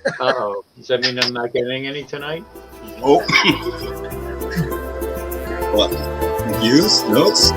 Uh-oh. Does that mean I'm not getting any tonight? Oh. What? Confused? Notes?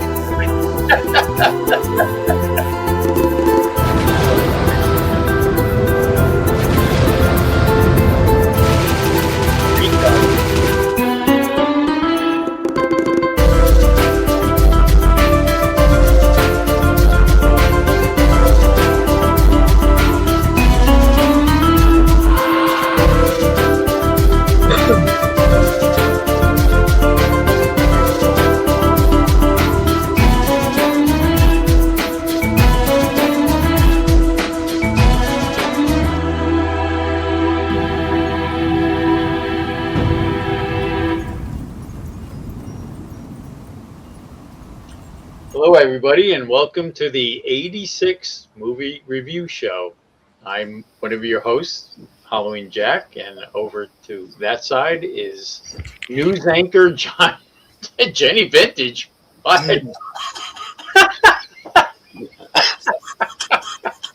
Hello, everybody, and welcome to the 86 Movie Review Show. I'm one of your hosts, Halloween Jack, and over to that side is news anchor John, Jenny Vintage. What?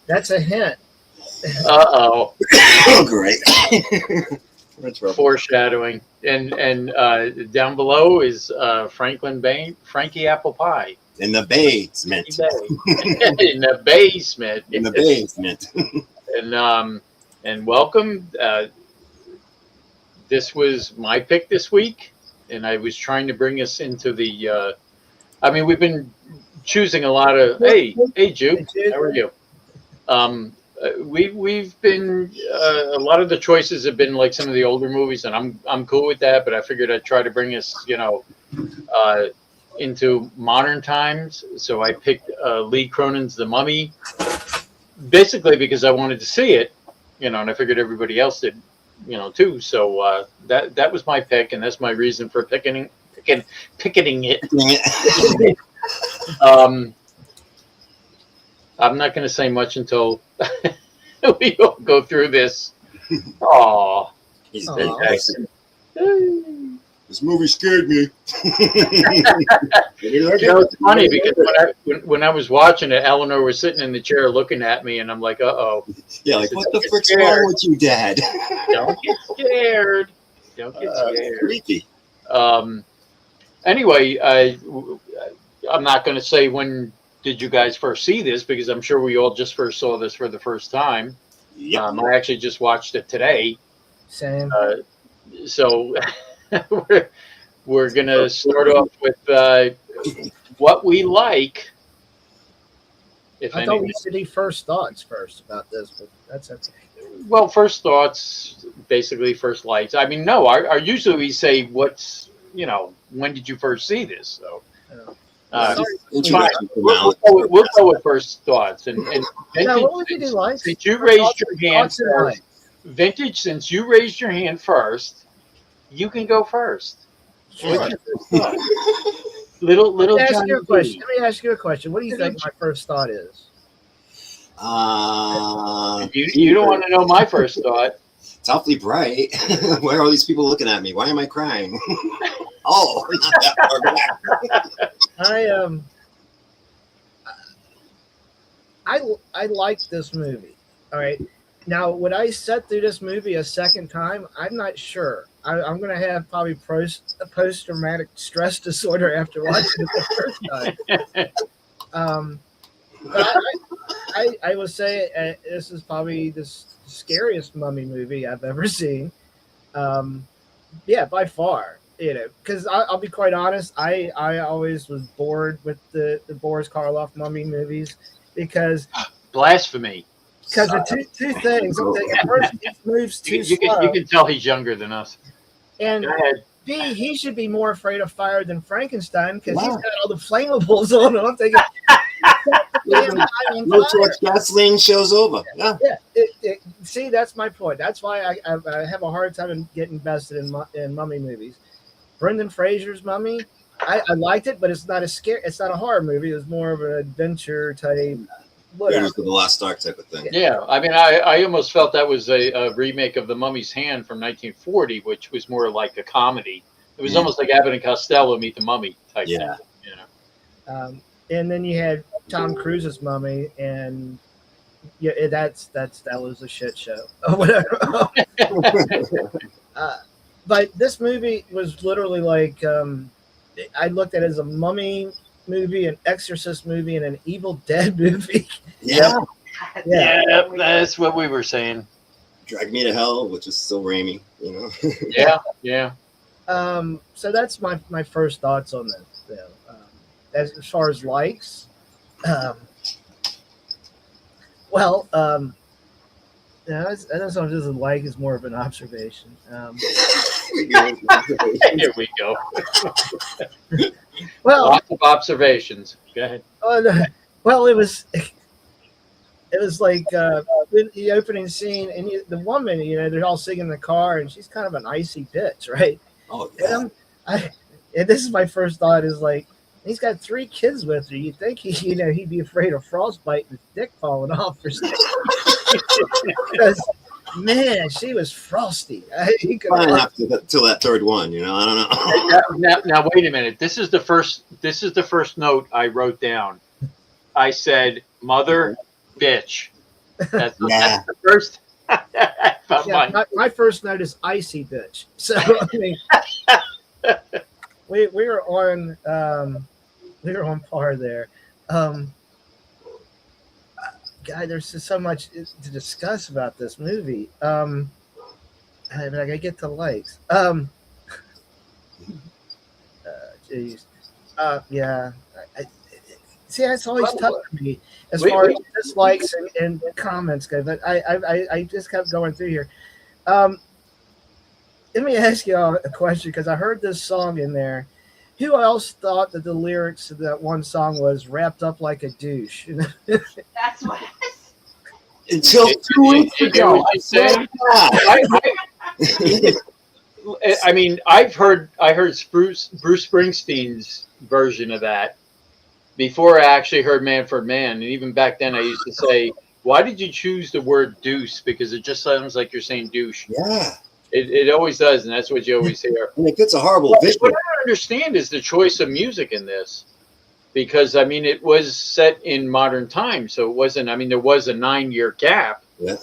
That's a hint. Uh-oh. Oh, great. Foreshadowing. And down below is Franklin Bain, Frankie Apple Pie. In the basement. In the basement. In the basement. And welcome. This was my pick this week, and I was trying to bring us into the. We've been choosing a lot of. Hey, Jude, how are you? We've been a lot of the choices have been like some of the older movies, and I'm cool with that. But I figured I'd try to bring us, into modern times. So I picked Lee Cronon's The Mummy, basically because I wanted to see it, and I figured everybody else did, too. So that was my pick, and that's my reason for picketing it. I'm not going to say much until we all go through this. Aww. This movie scared me. It's funny because when I was watching it, Eleanor was sitting in the chair looking at me, and I'm like, uh-oh. Yeah, like, what the frick's wrong with you, Dad? Don't get scared. Don't get scared. Creepy. Anyway, I'm not going to say when did you guys first see this, because I'm sure we all just first saw this for the first time. Yep. I actually just watched it today. Same. So we're going to start off with what we like. I thought we should do first thoughts first about this, but that's okay. Well, first thoughts, basically first likes. No, usually we say when did you first see this? So we'll go with first thoughts. And what would you do, like? Since you raised your hand first, Vintage, since you raised your hand first, you can go first. Sure. Little Let me ask Johnny you a question. B. Let me ask you a question. What do you think my first thought is? You don't want to know my first thought. It's awfully bright. Why are all these people looking at me? Why am I crying? Oh, not that far back. I like this movie. All right. Now, would I sit through this movie a second time? I'm not sure. I'm going to have probably post-traumatic stress disorder after watching it the first time. But I would say this is probably the scariest mummy movie I've ever seen. By far. Because I'll be quite honest, I always was bored with the Boris Karloff mummy movies because blasphemy. Because of two things. First, he moves too slow. You can tell he's younger than us. And B, he should be more afraid of fire than Frankenstein because he's got all the flammables on him. I'm thinking, no torch gasoline shows over. Yeah. See, that's my point. That's why I have a hard time getting invested in mummy movies. Brendan Fraser's Mummy, I liked it, but it's not it's not a horror movie. It was more of an adventure type. Raiders of the Lost Ark type of thing. Yeah, I almost felt that was a remake of The Mummy's Hand from 1940, which was more like a comedy. It was almost like Abbott and Costello meet the Mummy type thing. And then you had Tom Cruise's Mummy, and Yeah, that was a shit show. Or whatever. But this movie was literally like I looked at it as a mummy movie, an exorcist movie, and an Evil Dead movie. Yeah. Yeah. Yeah, that's what we were saying. Drag Me to Hell, which is still Raimi, you know. Yeah. So that's my first thoughts on this. As far as likes, um, well, yeah, I don't know if this is a like is more of an observation. Here we go. Well, Lots of observations. Go ahead. well, it was like the opening scene, and the woman, they're all singing in the car, and she's kind of an icy bitch, right? Oh And yeah. and this is my first thought is like, he's got 3 kids with her. You'd think he'd be afraid of frostbite and his dick falling off or something. Because man, she was frosty. He could Fine after till that third one, you know. I don't know. Now wait a minute. This is the first note I wrote down. I said, "Mother, bitch." That's the first. my first note is icy bitch. So I mean, we were on par there. God, there's just so much to discuss about this movie. I gotta get to likes. Jeez. Yeah. See, that's always tough for me as far as dislikes and comments go. But I just kept going through here. Let me ask you all a question because I heard this song in there. Who else thought that the lyrics of that one song was wrapped up like a douche? That's what. Until 2 weeks ago. I mean, I heard Bruce Springsteen's version of that before I actually heard Manfred Mann, and even back then I used to say, "Why did you choose the word deuce? Because it just sounds like you're saying douche." Yeah. It always does, and that's what you always hear. And it gets a horrible What vision. I don't understand is the choice of music in this, because I mean it was set in modern times, so it wasn't. I mean, there was a 9-year gap, Yeah.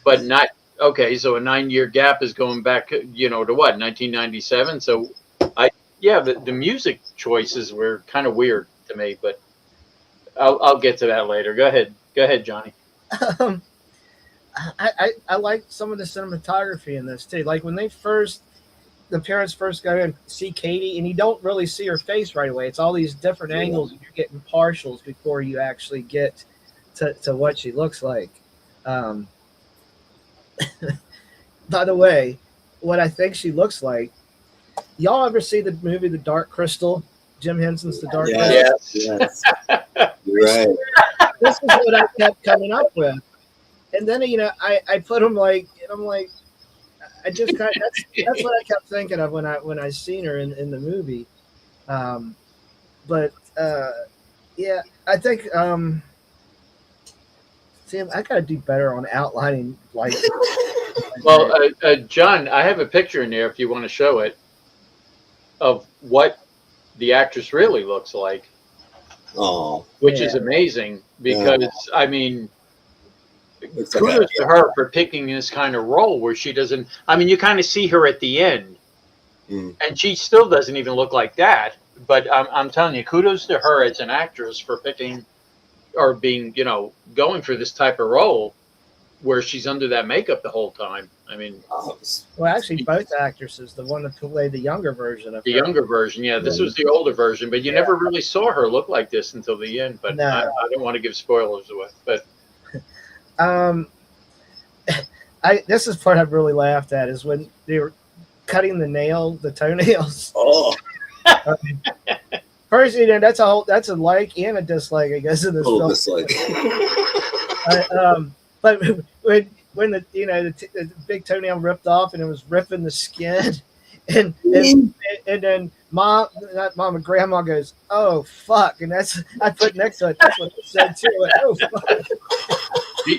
but not okay. So a 9-year gap is going back, to what 1997. So the music choices were kind of weird to me, but I'll get to that later. Go ahead, Johnny. I like some of the cinematography in this too. Like when the parents first go and see Katie, and you don't really see her face right away. It's all these different angles, and you're getting partials before you actually get to what she looks like. By the way, what I think she looks like. Y'all ever see the movie The Dark Crystal? Jim Henson's The Dark Crystal. Yes. You're right. This is what I kept coming up with. And then I put them like, and I'm like, I just kind of, that's what I kept thinking of when I seen her in the movie. Yeah, I think Sam, I gotta do better on outlining like. Well, John, I have a picture in there if you want to show it of what the actress really looks like. Oh, which is amazing because I mean. Looks Kudos like to her for picking this kind of role where she doesn't. I mean, you kind of see her at the end, and she still doesn't even look like that. But I'm telling you, kudos to her as an actress for picking or being, going for this type of role where she's under that makeup the whole time. I mean, well, actually, both actresses, the one that played the younger version of the her. younger version, this was the older version, but you never really saw her look like this until the end. But No. I don't want to give spoilers away, but. This is part I've really laughed at is when they were cutting the toenails. Oh, First, that's a like and a dislike, I guess, in this film. dislike. But when the big toenail ripped off and it was ripping the skin, and then grandma goes, "Oh fuck," and I put next to it. That's what it said too. Like, oh fuck.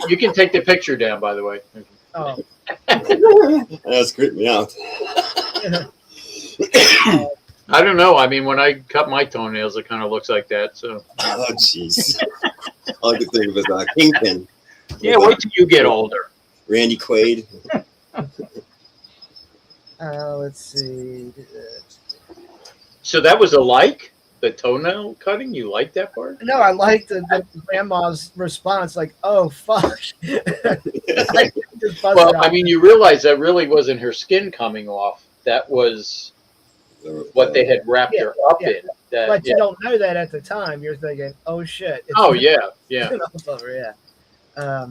You can take the picture down, by the way. Oh. That's creeped me out. I don't know. I mean, when I cut my toenails, it kind of looks like that. So. Oh, jeez. All I could think of is Kingpin. Yeah, wait till you get older. Randy Quaid. Let's see. So that was a like? The toenail cutting? You like that part? No, I like the grandma's response, like, "Oh fuck." I just busted Well, out. I mean, you realize that really wasn't her skin coming off. That was what they had wrapped her up yeah. in. That, But yeah. you don't know that at the time. You're thinking, "Oh shit!" It's Oh, yeah, yeah. off of her, yeah.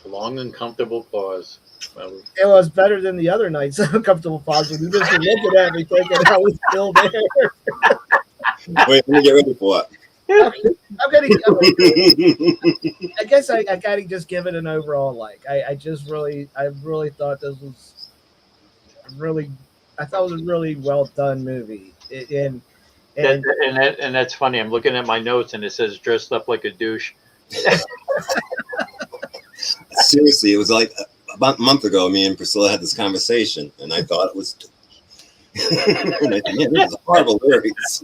Long, uncomfortable pause. Well, It was better than the other nights. Uncomfortable pause. You just were looking at me, thinking, "I was still there." Wait, let me get ready for I'm gonna. it. I guess I gotta just give it an overall like. I really thought this was I thought it was a really well done movie. And and that's funny. I'm looking at my notes and it says dressed up like a douche. Seriously, it was like about a month ago. Me and Priscilla had this conversation, and I thought it was. And I thought, yeah, this is horrible lyrics.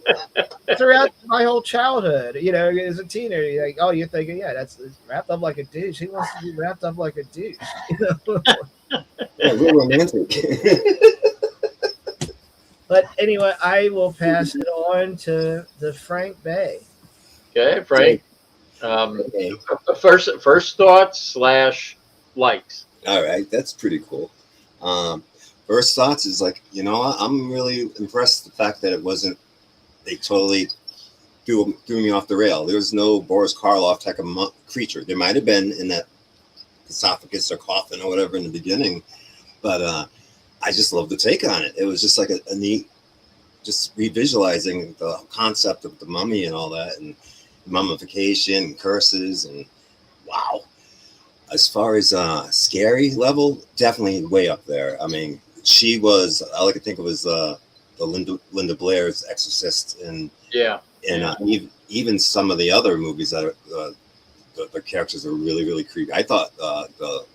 throughout my whole childhood, as a teenager, you're like, oh, you're thinking, yeah, that's wrapped up like a douche. He wants to be wrapped up like a douche. Yeah, real romantic. But anyway, I will pass it on to the Frank Bay. Okay, Frank. Okay. First thoughts / likes. All right, that's pretty cool. First thoughts is like, I'm really impressed with the fact that it wasn't, they totally threw me off the rail. There was no Boris Karloff type of creature. There might have been in that esophagus or coffin or whatever in the beginning, but I just love the take on it. It was just like a neat, just revisualizing the concept of the mummy and all that, and mummification and curses, and wow. As far as scary level, definitely way up there. I mean, she was, I like to think it was the Linda Blair's Exorcist, and even some of the other movies that are, the characters are really, really creepy. I thought the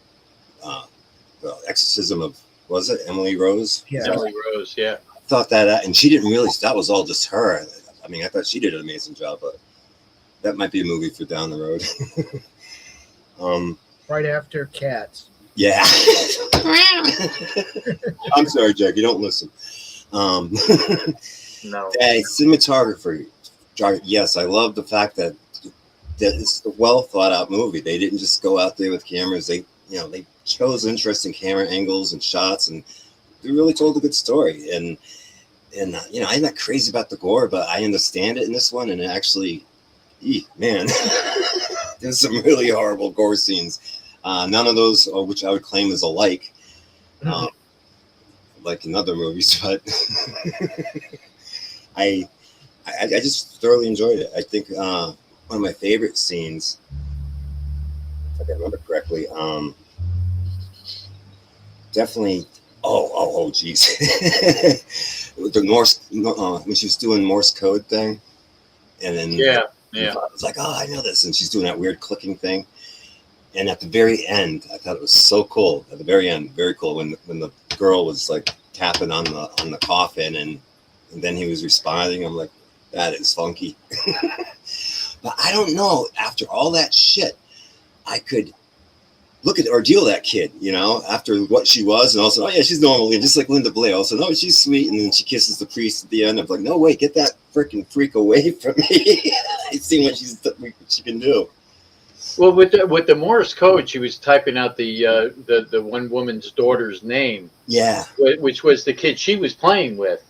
Exorcism of, was it Emily Rose? Yeah, Emily Rose. Yeah. I thought that, and she didn't really. That was all just her. I mean, I thought she did an amazing job, but that might be a movie for down the road. right after Cats. Yeah. I'm sorry, Jack. You don't listen. No. Hey, cinematography. Yes, I love the fact that it's a well thought out movie. They didn't just go out there with cameras. They chose interesting camera angles and shots, and they really told a good story. And I'm not crazy about the gore, but I understand it in this one. And it actually, man, there's some really horrible gore scenes. None of those, which I would claim is alike, like in other movies, but I just thoroughly enjoyed it. I think one of my favorite scenes, if I can remember correctly, definitely. Oh, geez. The Morse, when she was doing Morse code thing, and then yeah, it's like, oh, I know this, and she's doing that weird clicking thing. And at the very end, I thought it was so cool. At the very end, very cool when the girl was like tapping on the coffin, and then he was responding. I'm like, that is funky. But I don't know. After all that shit, I could look at or deal that kid, after what she was, and also, oh yeah, she's normal, just like Linda Blair. Also, no, she's sweet, and then she kisses the priest at the end. I'm like, no, wait, get that freaking freak away from me. I've seen what she can do. Well, with the Morse code, she was typing out the one woman's daughter's name. Yeah. Which was the kid she was playing with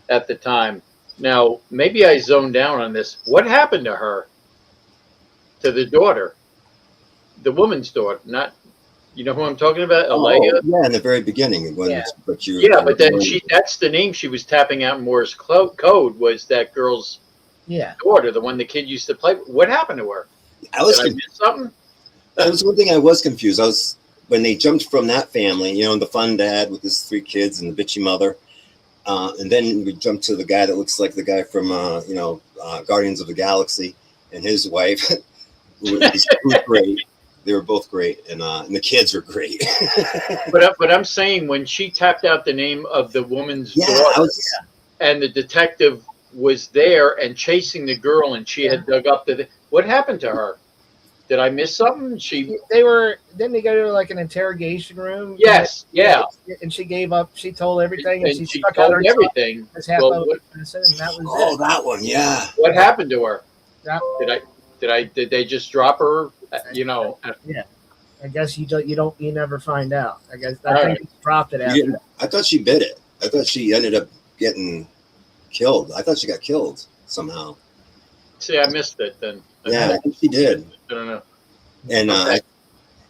at the time. Now, maybe I zoned down on this. What happened to her? To the daughter? The woman's daughter, not, you know who I'm talking about? Alea? Yeah, in the very beginning. But then that's the name she was tapping out in Morse code, was that girl's daughter, the one the kid used to play with. What happened to her? Did I miss something? That was one thing I was confused. When they jumped from that family, the fun dad with his 3 kids and the bitchy mother, and then we jumped to the guy that looks like the guy from Guardians of the Galaxy and his wife, who was great. they were both great, and the kids were great. But I'm saying when she tapped out the name of the woman's Yeah, daughter, and the detective was there and chasing the girl, and she had dug up what happened to her? Did I miss something? Then they go to like an interrogation room. Yes, yeah. And she gave up. She told everything, and she stuck told out her everything. tongue as half Well, of what, and that was it. That one, yeah. What happened to her? That, Did they just drop her? You know. Yeah. I guess you never find out. I guess I All think he dropped it after that. I thought she bit it. I thought she ended up getting killed. I thought she got killed somehow. See, I missed it then. Yeah, I think she did. I don't know. And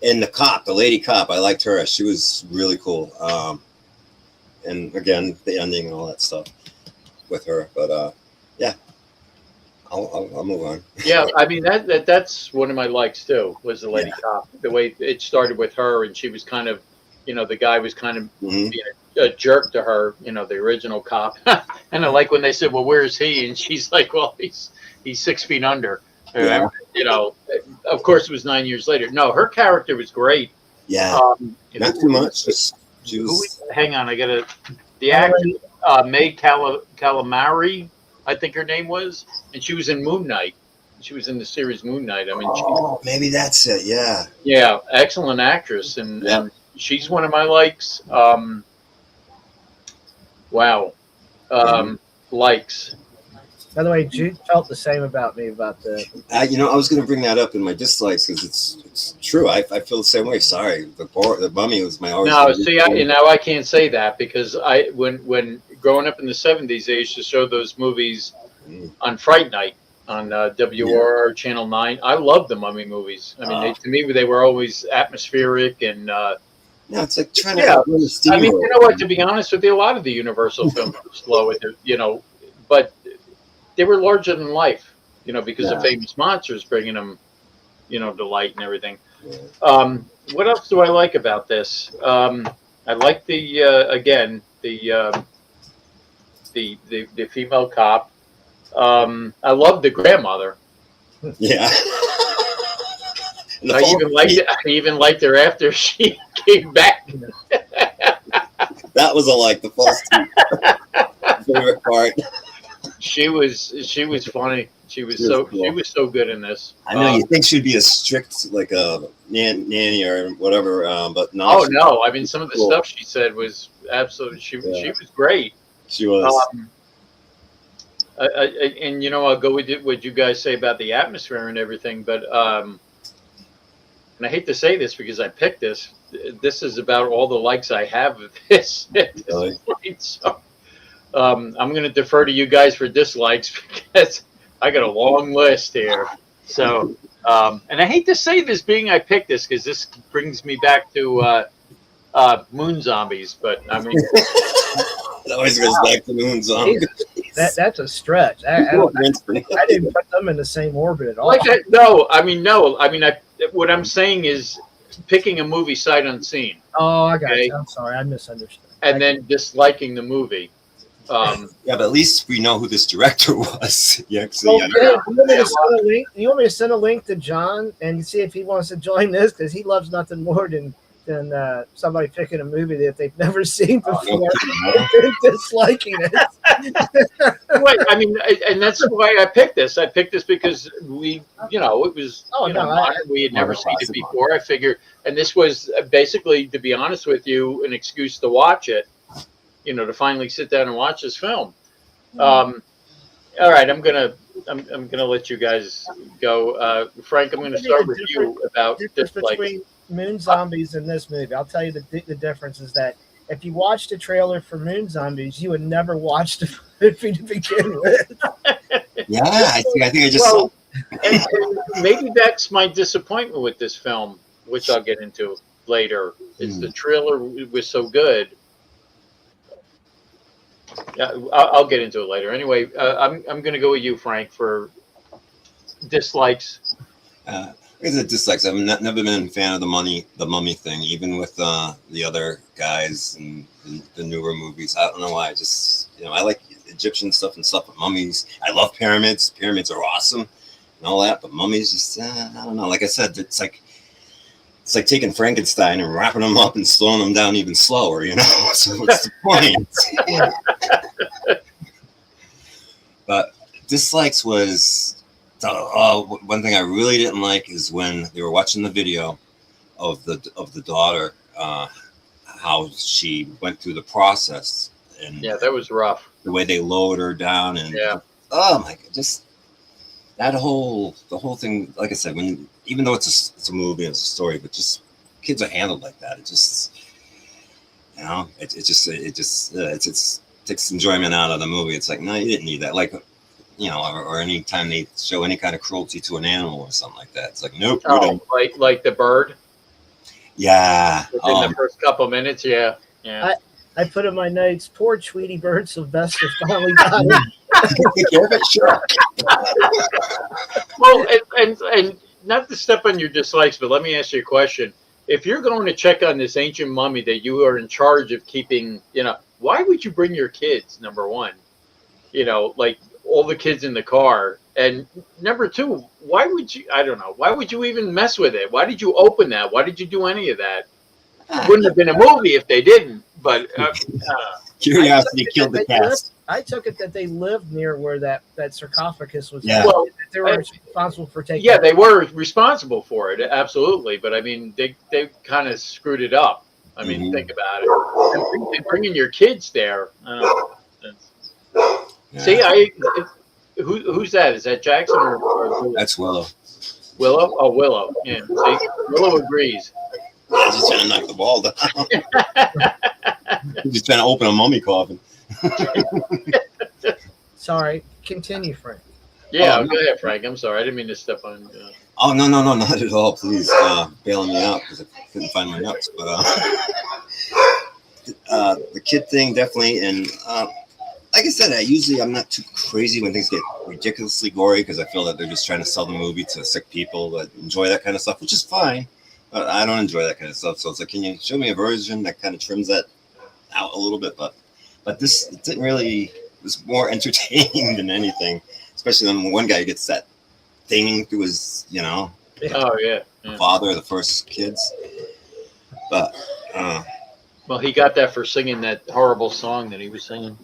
and the lady cop, I liked her. She was really cool. And again, the ending and all that stuff with her. But yeah, I'll move on. Yeah, I mean that's one of my likes too. Was the lady cop? The way it started with her, and she was kind of, the guy was kind of being a jerk to her. The original cop. And I like when they said, "Well, where is he?" And she's like, "Well, he's 6 feet under." Yeah. Of course, it was 9 years later. No, her character was great. Yeah, not too much. She was. Hang on, I gotta. The actor, May Calamari, I think her name was, and she was in Moon Knight. She was in the series Moon Knight. I mean, Maybe that's it. Yeah. Yeah, excellent actress, and she's one of my likes. Wow, likes. By the way, Jude felt the same about me about the. I was going to bring that up in my dislikes because it's true. I feel the same way. Sorry, the Mummy was my always. No, see, now I can't say that because when growing up in the 70s, they used to show those movies on Fright Night on WR Channel 9. I love the Mummy movies. I mean, to me, they were always atmospheric and. No, it's like trying to. I mean, you know what? To be honest with you, a lot of the Universal films were slow with it, but. They were larger than life, because of famous monsters bringing them, to light and everything. What else do I like about this? I like the female cop. I love the grandmother. Yeah. I even liked her after she came back. That was the false favorite part. She was funny. She was so good in this. I know you think she'd be a strict like a nanny or whatever, but no. Oh no! I mean, some of the stuff she said was absolutely. She was great. She was. And I'll go with what you guys say about the atmosphere and everything, but and I hate to say this because I picked this. This is about all the likes I have of this. Really? So. I'm going to defer to you guys for dislikes because I got a long list here. So, and I hate to say this being I picked this because this brings me back to Moon Zombies, but I mean. It always goes back to Moon Zombies. That's a stretch. I didn't put them in the same orbit at all. No. What I'm saying is picking a movie sight unseen. Oh, I got you. I'm sorry. I misunderstood. And then disliking the movie. Yeah, but at least we know who this director was. You want me to send a link to John and see if he wants to join this because he loves nothing more than somebody picking a movie that they've never seen before and disliking it. Right. I mean, and that's why I picked this. I picked this because we, it was we had never seen it before. I figured, and this was basically, to be honest with you, an excuse to watch it. To finally sit down and watch this film. All right, I'm gonna let you guys go. Frank, I'm gonna start with you about this. Between Moon Zombies and this movie, I'll tell you the difference is that if you watched the trailer for Moon Zombies, you would never watch the movie to begin with. Yeah, I think I just saw. And maybe that's my disappointment with this film, which I'll get into later. Is the trailer was so good. Yeah, I'll get into it later. Anyway, I'm going to go with you, Frank, for dislikes. Dislikes. I've never been a fan of the mummy thing, even with the other guys and the newer movies. I don't know why. I like Egyptian stuff and stuff with mummies. I love pyramids. Pyramids are awesome and all that, but mummies I don't know. Like I said, it's like it's like taking Frankenstein and wrapping them up and slowing them down even slower, you know. So what's the point? But dislikes was one thing I really didn't like is when they were watching the video of the daughter, how she went through the process, and that was rough. The way they lowered her down, and oh my god, just the whole thing. Like I said, even though it's a movie, it's a story, but just kids are handled like that. It just, you know, it takes enjoyment out of the movie. It's like, no, you didn't need that. Like, you know, or any time they show any kind of cruelty to an animal or something like that, it's like, nope. Oh, like the bird. Yeah. Within the first couple of minutes, yeah. I put in my notes, poor Tweety Bird Sylvester finally got it. Sure. Well, and not to step on your dislikes, but let me ask you a question. If you're going to check on this ancient mummy that you are in charge of keeping, you know, why would you bring your kids, number one? You know, like all the kids in the car. And number two, why would you even mess with it? Why did you open that? Why did you do any of that? It wouldn't have been a movie if they didn't, but curiosity killed the cast. I took it that they lived near where that sarcophagus was. Yeah. Well, they were responsible for taking. Yeah, they were responsible for it, absolutely. But I mean, they kind of screwed it up. I mean, think about it. And bringing your kids there. See, who's that? Is that Jackson or that's Willow? Willow? Oh, Willow. Yeah. See, Willow agrees. I'm just trying to knock the ball down. I'm just trying to open a mummy coffin. Sorry, continue, Frank. Yeah, go ahead, Frank. I'm sorry. I didn't mean to step on. Oh, no, not at all. Please, bailing me out because I couldn't find my notes. But the kid thing, definitely. And like I said, I'm not too crazy when things get ridiculously gory because I feel that they're just trying to sell the movie to sick people that enjoy that kind of stuff, which is fine. But I don't enjoy that kind of stuff. So it's like, can you show me a version that kind of trims that out a little bit? But this didn't really, it was more entertaining than anything, especially when one guy gets that thing through his, you know, father of the first kids. But, well, he got that for singing that horrible song that he was singing.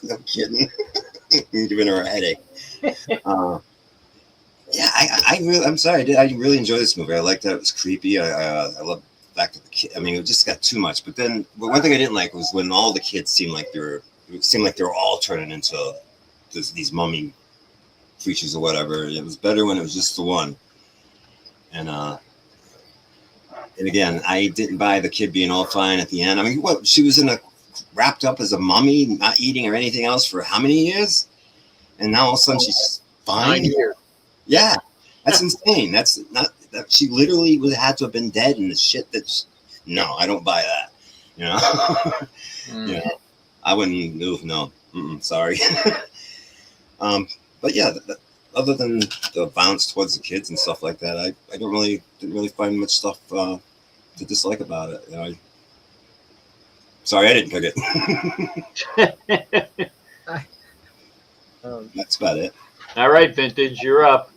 No kidding. Giving her a headache. Yeah, I'm sorry. I really enjoyed this movie. I liked that it was creepy. I love the fact that the kid. I mean, it just got too much. But one thing I didn't like was when all the kids seemed like they were all turning into these mummy creatures or whatever. It was better when it was just the one. And again, I didn't buy the kid being all fine at the end. I mean, what? She was wrapped up as a mummy, not eating or anything else for how many years? And now all of a sudden she's fine. 9 years. Yeah, that's insane. That's not that she literally had to have been dead in the shit no, I don't buy that. You know, you know, I wouldn't move. No, sorry. But yeah, other than the violence towards the kids and stuff like that, I didn't really find much stuff to dislike about it. You know, sorry, I didn't pick it. That's about it. All right, Vintage, you're up.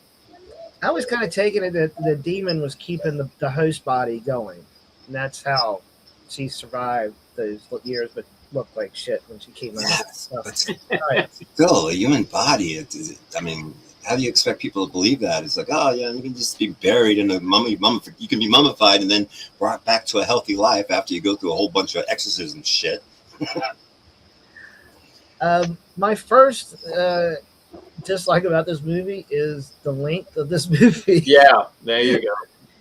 I was kind of taking it that the demon was keeping the host body going, and that's how she survived those years, but looked like shit when she came out of that stuff. But still, a human body. I mean, how do you expect people to believe that? It's like, oh yeah, you can just be buried in a you can be mummified and then brought back to a healthy life after you go through a whole bunch of exorcism shit. My first dislike about this movie is the length of this movie. Yeah, there you go.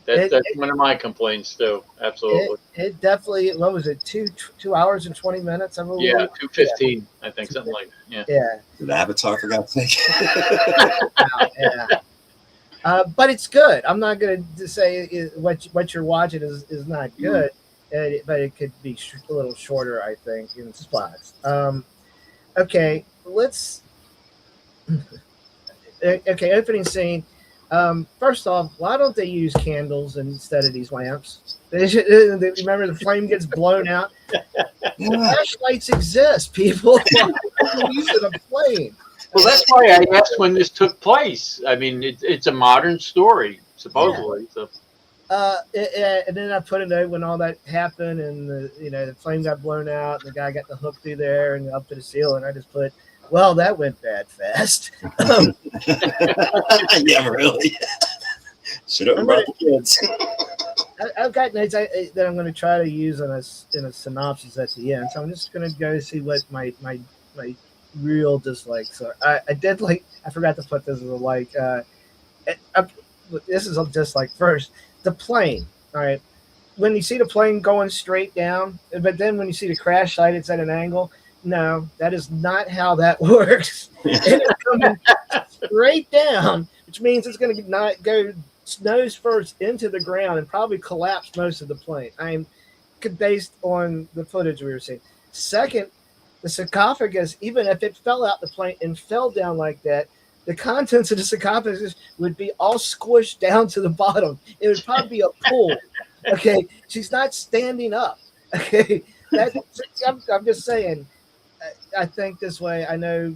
That's one of my complaints too. Absolutely. It definitely. What was it? 2 hours and 20 minutes. I believe. Yeah, 2:15. I think something like that. Yeah. The Avatar, for God's sake. Yeah. But it's good. I'm not going to say what you're watching is not good, but it could be a little shorter, I think, in spots. Okay, let's. Okay, opening scene. First off, why don't they use candles instead of these lamps? Remember, the flame gets blown out. Flashlights exist, people. Using a flame. Well, that's why I asked when this took place. I mean, it's a modern story, supposedly. Yeah. So. And then I put a note when all that happened, and the flame got blown out, and the guy got the hook through there and up to the ceiling. I just put, well, that went bad fast. Yeah, really. Should have I'm brought the kids. I've got notes that I'm going to try to use in a synopsis at the end. So I'm just going to go see what my real dislikes are. I did like. I forgot to put this as a like. This is a dislike first. The plane. All right. When you see the plane going straight down, but then when you see the crash site, it's at an angle. No, that is not how that works. It's coming straight down, which means it's going to not go nose first into the ground and probably collapse most of the plane. I'm based on the footage we were seeing. Second, the sarcophagus, even if it fell out the plane and fell down like that, the contents of the sarcophagus would be all squished down to the bottom. It would probably be a pool. Okay, she's not standing up. Okay, I'm just saying. I think this way. I know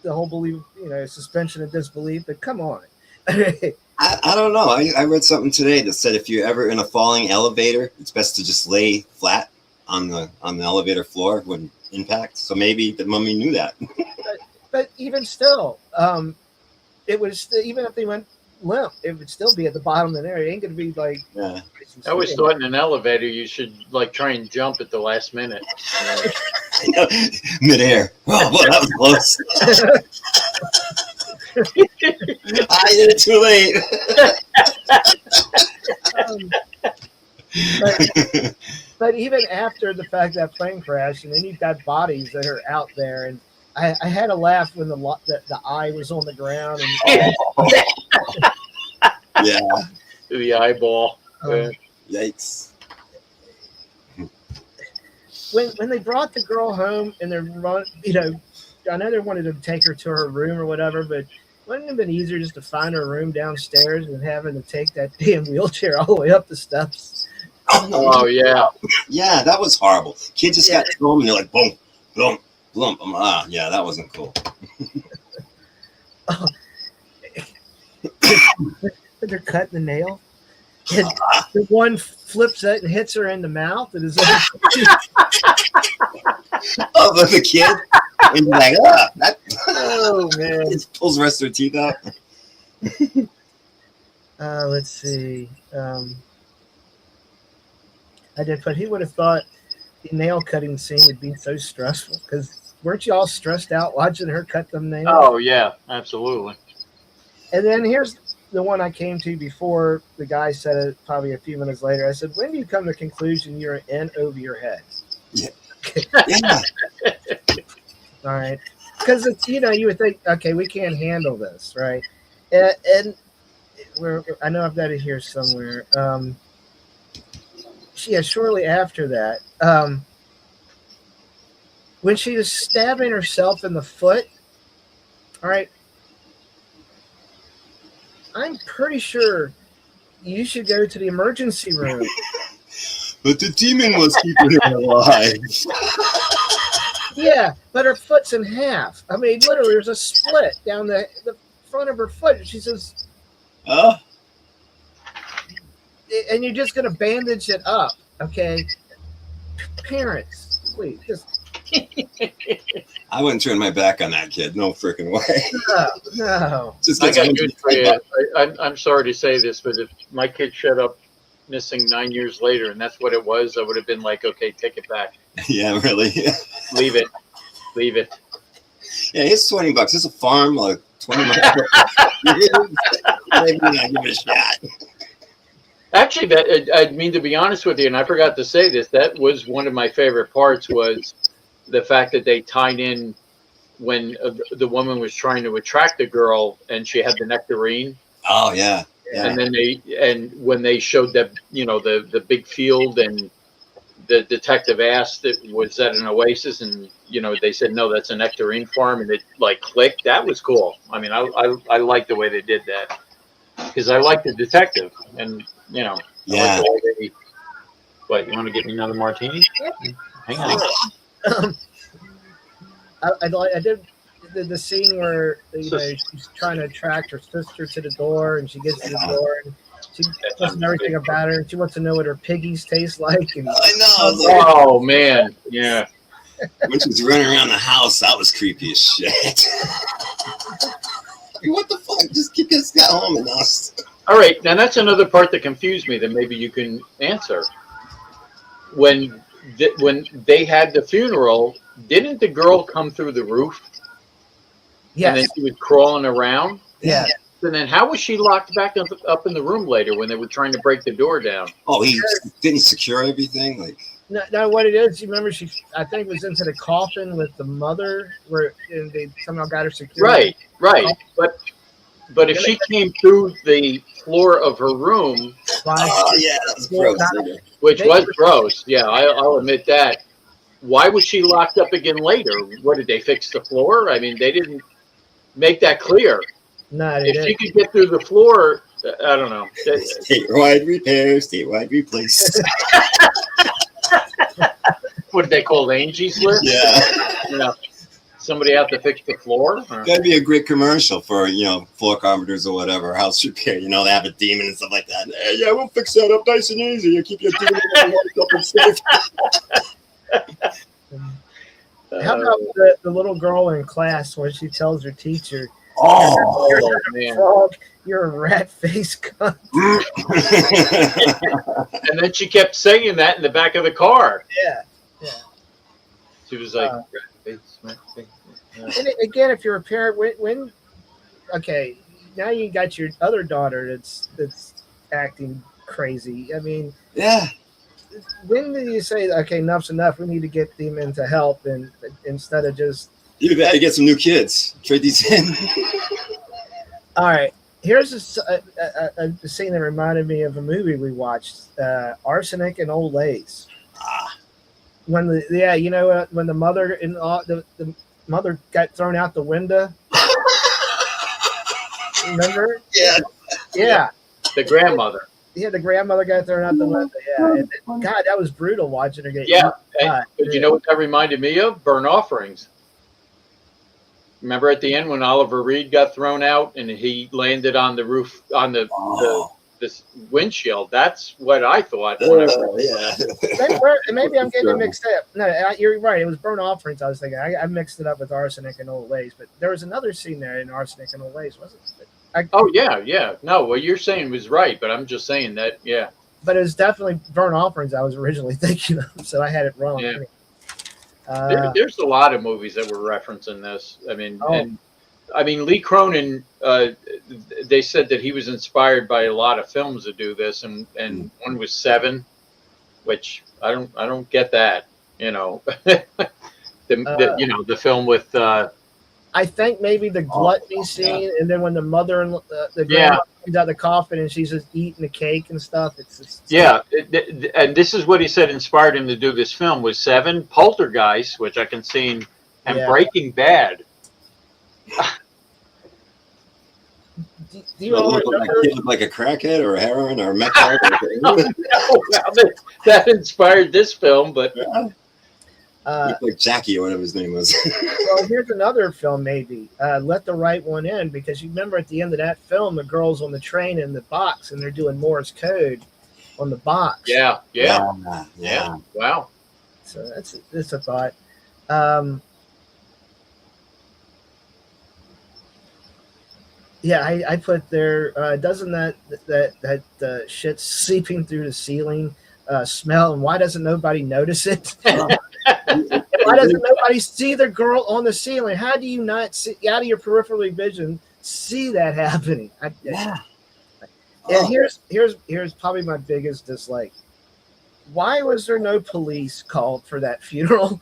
the whole belief, suspension of disbelief, but come on. I don't know. I read something today that said if you're ever in a falling elevator, it's best to just lay flat on the elevator floor when impact. So maybe the mummy knew that. But even still, it was even if they went limp, it would still be at the bottom of there. It ain't gonna be like. Yeah. I always thought in an elevator you should like try and jump at the last minute. Midair. Oh, well, that was close. I did it too late. But even after the fact that plane crashed, and then you've got bodies that are out there, and I had a laugh when the eye was on the ground. And, yeah. The eyeball. Yikes. When they brought the girl home and they're I know they wanted to take her to her room or whatever, but wouldn't it have been easier just to find her room downstairs than having to take that damn wheelchair all the way up the steps? Oh yeah. Yeah, that was horrible. Kids just got home and they're like, boom, boom, boom. Yeah, that wasn't cool. They're cutting the nail. And the one flips it and hits her in the mouth. And is oh, the kid? And you're like, oh, man. It pulls the rest of her teeth out. Let's see. I did put, he would have thought the nail cutting scene would be so stressful because weren't you all stressed out watching her cut them nails? Oh, yeah, absolutely. And then here's the one I came to before the guy said it probably a few minutes later. I said, when do you come to the conclusion you're in over your head? Yeah. Yeah. All right. Because it's, you would think, okay, we can't handle this, right? And I know I've got it here somewhere. Shortly after that, when she was stabbing herself in the foot, all right, I'm pretty sure you should go to the emergency room. But the demon was keeping her alive. Yeah, but her foot's in half. I mean, literally, there's a split down the front of her foot. She says, and you're just going to bandage it up, okay? Parents, please, just... I wouldn't turn my back on that kid. No freaking way. No. Just I got news for you. I'm sorry to say this, but if my kid showed up missing 9 years later and that's what it was, I would have been like, okay, take it back. Yeah, really. Leave it. Yeah, it's $20. It's a farm, like 20 miles. Maybe I give it a shot. Actually, I mean, to be honest with you, and I forgot to say this, that was one of my favorite parts was the fact that they tied in when the woman was trying to attract the girl and she had the nectarine. Oh, yeah. And then when they showed that, the big field and the detective asked, was that an oasis? And, they said, no, that's a nectarine farm. And it like clicked. That was cool. I mean, I like the way they did that because I like the detective and, Yeah. I like the way what, you want to get me another martini? Hang on. I did the scene where she's trying to attract her sister to the door, and she gets to the door, She doesn't know everything about her. She wants to know what her piggies taste like. And I know. Oh man, yeah. When she was running around the house, that was creepy as shit. I mean, what the fuck? Just keep this guy home and us. All right, now that's another part that confused me that maybe you can answer. When they had the funeral, didn't the girl come through the roof? yes, And then she was crawling around? yeah. And then how was she locked back up in the room later when they were trying to break the door down? Oh, he didn't secure everything? Like, No, what it is, you remember I think it was into the coffin with the mother where and they somehow got her secured. Right. But if she came through the floor of her room, oh, yeah, that was gross. which was gross, yeah, I'll admit that. Why was she locked up again later? What, did they fix the floor? I mean, they didn't make that clear. No, they If she didn't. could get through the floor, I don't know. Statewide repair, statewide replace. What did they call Angie's List? Yeah. You know, somebody out to fix the floor? Or? That'd be a great commercial for, floor carpenters or whatever, house repair. They have a demon and stuff like that. Hey, yeah, we'll fix that up nice and easy. You keep your demon up and safe. How about the little girl in class when she tells her teacher, Oh, man. frog, you're a rat face cunt. And then she kept saying that in the back of the car. Yeah. She was like, And again, if you're a parent, when okay, now you got your other daughter that's acting crazy. I mean, Yeah. when do you say, okay, enough's enough? We need to get them into help, and instead of just You better get some new kids. Trade these in. all right. Here's a scene that reminded me of a movie we watched, Arsenic and Old Lace. When when the mother the mother got thrown out the window. Remember? Yeah. the grandmother. Yeah, the grandmother got thrown out the window. Yeah, and, God, that was brutal watching her get. Yeah. God, But you know what that reminded me of? Burnt Offerings. Remember at the end when Oliver Reed got thrown out and he landed on the roof, on this windshield? That's what I thought. Yeah. Maybe I'm getting it mixed up. No, you're right. It was Burnt Offerings. I was thinking. I mixed it up with Arsenic and Old Lace, but there was another scene there in Arsenic and Old Lace, wasn't it? Oh, yeah. No, what you're saying was right, but I'm just saying that, yeah. But it was definitely Burnt Offerings I was originally thinking of, so I had it wrong. Yeah. There's a lot of movies that were referencing this. I mean, Lee Cronn, they said that he was inspired by a lot of films to do this, and one was Seven, which I don't get that. The film with. I think maybe the gluttony scene, and then when the mother and the grandma comes out the coffin and she's just eating the cake and stuff. And this is what he said inspired him to do this film was Seven, Poltergeist, which I can see, and Breaking Bad. Do you all remember? Look like a crackhead or a heroin or a meth. That inspired this film, but. Like Jackie or whatever his name was. Well, here's another film, maybe. Let the Right One In, because you remember at the end of that film, the girl's on the train in the box, and they're doing Morse code on the box. Yeah. Wow. So that's a thought. I put there. Doesn't that shit seeping through the ceiling smell? And why doesn't nobody notice it? Why doesn't nobody see the girl on the ceiling? How do you not see out of your peripheral vision see that happening? And here's probably my biggest dislike. Why was there no police called for that funeral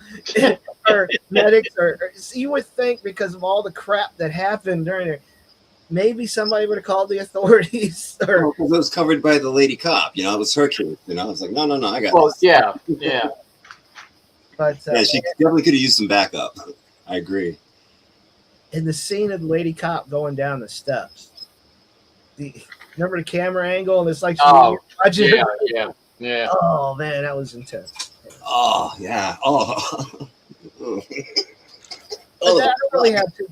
or medics? Or you would think because of all the crap that happened during it, maybe somebody would have called the authorities. Or because it was covered by the lady cop. It was her case. I was like, no, I got. Well, this. yeah. But she definitely could have used some backup. I agree. In the scene of the lady cop going down the steps, remember the camera angle, and it's like yeah. Oh man, that was intense. Oh yeah. Oh. I don't really have to.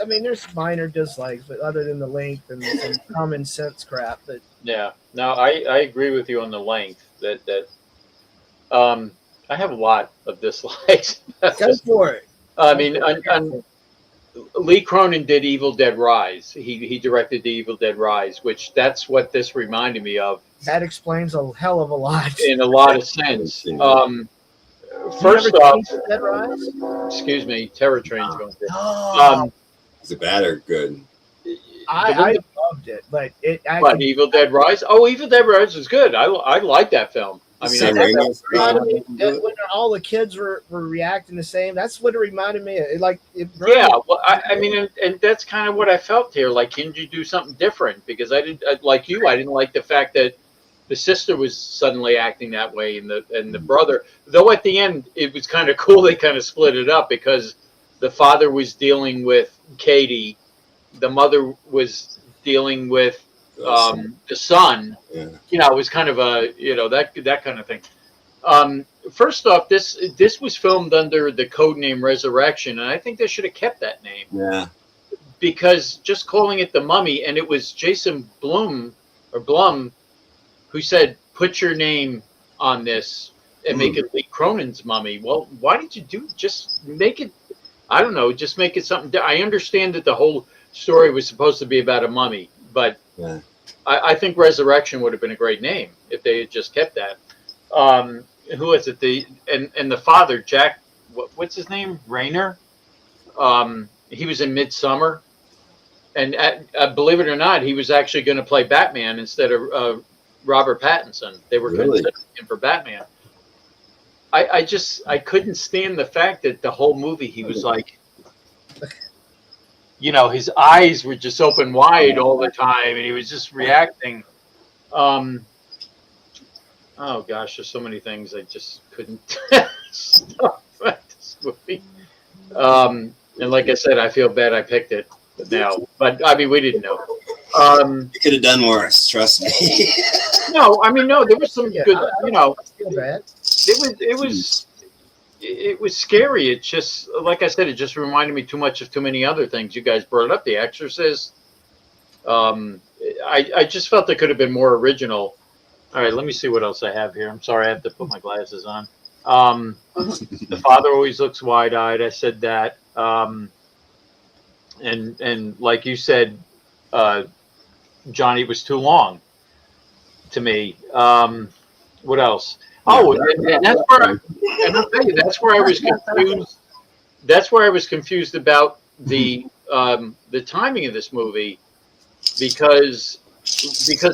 I mean, there's minor dislikes, but other than the length and some common sense crap. But Yeah. No, I agree with you on the length. Um, I have a lot of dislikes. go for it. I mean, Lee Cronin did Evil Dead Rise. He directed the Evil Dead Rise, which that's what this reminded me of That explains a hell of a lot. in a lot of sense. First You ever off, seen Dead Rise? excuse me, Terror Train's going through. Oh, Is it bad or good? I loved it, but it What, Evil Dead Rise? Oh, Evil Dead Rise was good. I like that film. I mean, Sam Raimi's when all the kids were reacting the same, that's what it reminded me of. yeah. Well, I mean, and that's kind of what I felt here. Like, can you do something different? Because I didn't like you. I didn't like the fact that the sister was suddenly acting that way, and the brother. Though at the end, it was kind of cool. They kind of split it up because the father was dealing with Katie, the mother was dealing with the son. Yeah. You know, it was kind of a that kind of thing. First off, this was filmed under the code name Resurrection, and I think they should have kept that name. Yeah. Because just calling it The Mummy, and it was Jason Blum who said, "Put your name on this and make it Lee Cronin's Mummy." Well, why did you just make it? I don't know, just make it something. I understand that the whole story was supposed to be about a mummy, but Yeah. I think Resurrection would have been a great name if they had just kept that. Who was it? And the father, Jack, what's his name? Rayner. He was in Midsummer, and believe it or not, he was actually going to play Batman instead of Robert Pattinson. They were Really? considering him for Batman. I couldn't stand the fact that the whole movie he was like, you know, his eyes were just open wide all the time, and he was just reacting. Oh gosh, there's so many things I just couldn't stop at this movie. And like I said, I feel bad I picked it now, but I mean, we didn't know. You could have done worse, trust me. No, I mean, no, there was some good, you know, I feel bad. it was scary. It just, like I said, it just reminded me too much of too many other things. You guys brought up The Exorcist. I just felt it could have been more original. All right, let me see what else I have here. I'm sorry, I have to put my glasses on. The father always looks wide-eyed. I said that. And like you said, Johnny was too long to me. What else? Oh, and that's where and I'll tell you, that's where I was confused. That's where I was confused about the timing of this movie because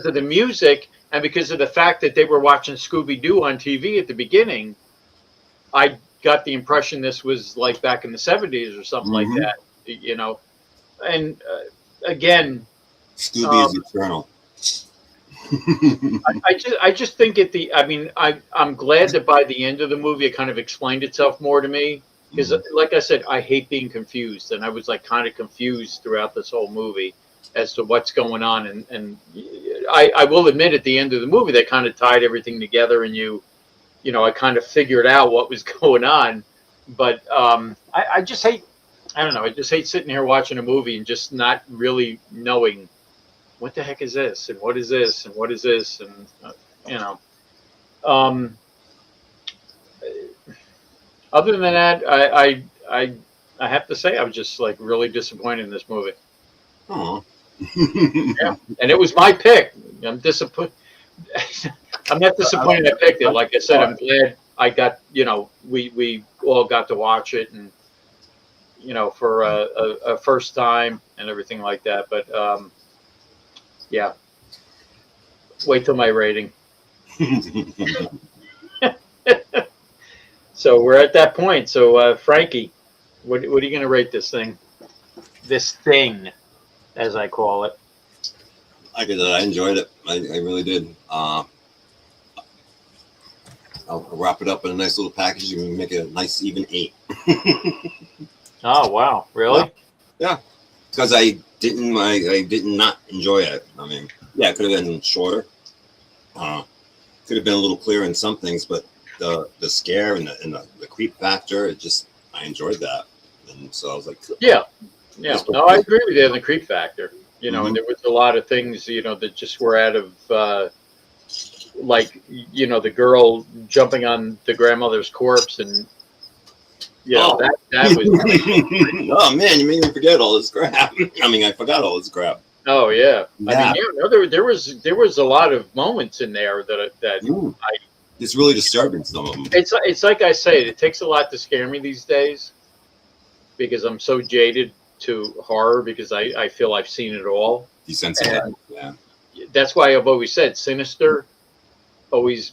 of the music and because of the fact that they were watching Scooby-Doo on TV at the beginning. I got the impression this was like back in the 70s or something like that, you know. And again, Scooby is eternal. I just think I'm glad that by the end of the movie it kind of explained itself more to me because like I said, I hate being confused, and I was like kind of confused throughout this whole movie as to what's going on, and I will admit at the end of the movie they kind of tied everything together, and you know, I kind of figured out what was going on, but I just hate, I don't know, I just hate sitting here watching a movie and just not really knowing what the heck is this, and what is this, and what is this, and you know. Other than that, I have to say I was just like really disappointed in this movie. Oh. Yeah, and it was my pick. I'm disappointed. I'm not disappointed I picked it. Like I said, I'm glad I got, you know, we all got to watch it, and you know, for a first time and everything like that. But yeah, wait till my rating. So we're at that point. So Frankie, what are you going to rate this thing? This thing, as I call it. Like I said, I enjoyed it. I really did. I'll wrap it up in a nice little package and make it a nice even 8. Oh wow, really? Yeah, because I did not enjoy it. I mean, yeah, it could have been shorter. Could have been a little clearer in some things, but the scare and the creep factor, I enjoyed that, and so I was like, yeah. Yeah, no, I agree with you on the creep factor. And there was a lot of things, that just were out of, like, the girl jumping on the grandmother's corpse, and Oh. that was. Oh man, you made me forget all this crap. I mean, I forgot all this crap. Oh yeah, Yeah. I mean, no, there was a lot of moments in there that It's really disturbing, some of them. it's like I say, it takes a lot to scare me these days because I'm so jaded to horror because I feel I've seen it all. Desensitized. Yeah. That's why I've always said Sinister. Always,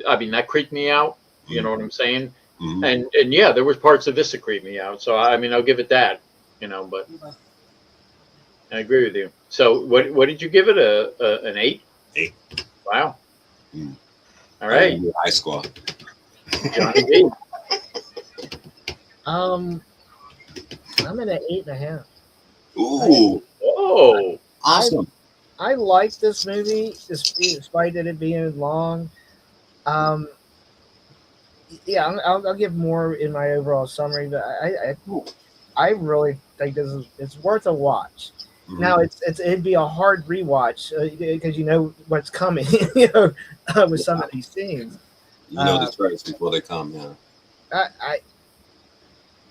I mean, that creeped me out. You know what I'm saying? Mm-hmm. And yeah, there was parts of this that creeped me out. So I mean, I'll give it that. But I agree with you. So what did you give it? An 8? 8. Wow. Mm. All right. High score. Johnny B. I'm at an 8.5. Ooh. Oh. Awesome. I like this movie, despite it being long. Yeah, I'll give more in my overall summary, but I really think it's worth a watch. Mm-hmm. Now it'd be a hard rewatch because you know what's coming, with some of these scenes. The threats before they come. Yeah.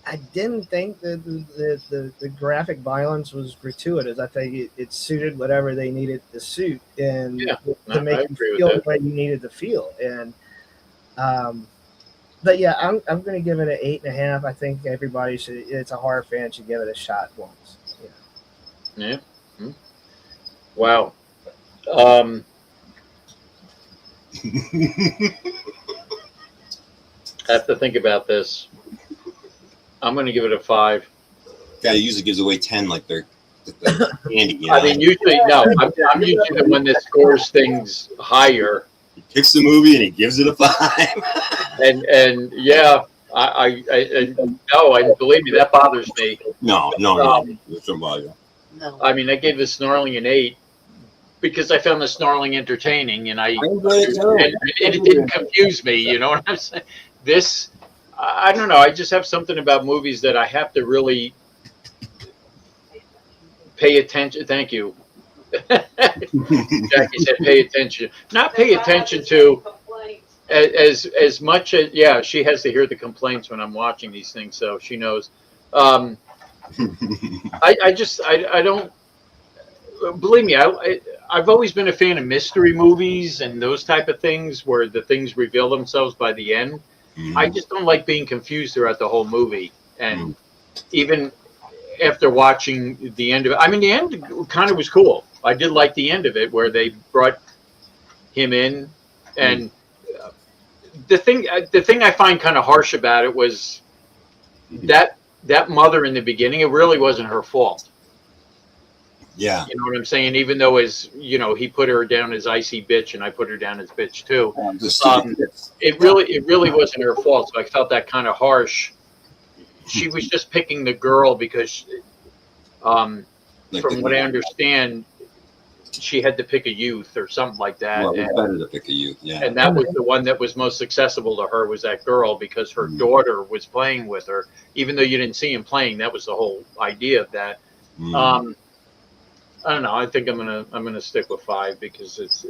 I didn't think that the graphic violence was gratuitous. I think it suited whatever they needed to suit and to make you feel the way you needed to feel. And but yeah, I'm going to give it an 8.5. I think everybody should. It's a horror fan should give it a shot once. Yeah. Mm-hmm. Wow. I have to think about this. I'm going to give it a 5. Guy usually gives away 10 like they're candy. I mean, usually no. I'm usually the one that scores things higher. He picks the movie and he gives it a 5. and yeah, I no, and believe me, that bothers me. No. I mean, I gave the Snarling an 8 because I found the Snarling entertaining, and it didn't confuse me. You know what I'm saying? This, I don't know. I just have something about movies that I have to really pay attention. Thank you. Jackie said, "Pay attention." Not pay attention to as much as she has to hear the complaints when I'm watching these things, so she knows. I don't believe me. I've always been a fan of mystery movies and those type of things where the things reveal themselves by the end. I just don't like being confused throughout the whole movie, and even after watching the end of it, I mean, the end kind of was cool. I did like the end of it where they brought him in, and the thing I find kind of harsh about it was that mother in the beginning. It really wasn't her fault. Yeah, you know what I'm saying. Even though he put her down as icy bitch, and I put her down as bitch too. It really wasn't her fault. So I felt that kind of harsh. She was just picking the girl because, from what I understand, she had to pick a youth or something like that. Well, it was better to pick a youth, yeah. And that was the one that was most accessible to her, was that girl, because her daughter was playing with her. Even though you didn't see him playing, that was the whole idea of that. I don't know. I think I'm gonna stick with 5 because it's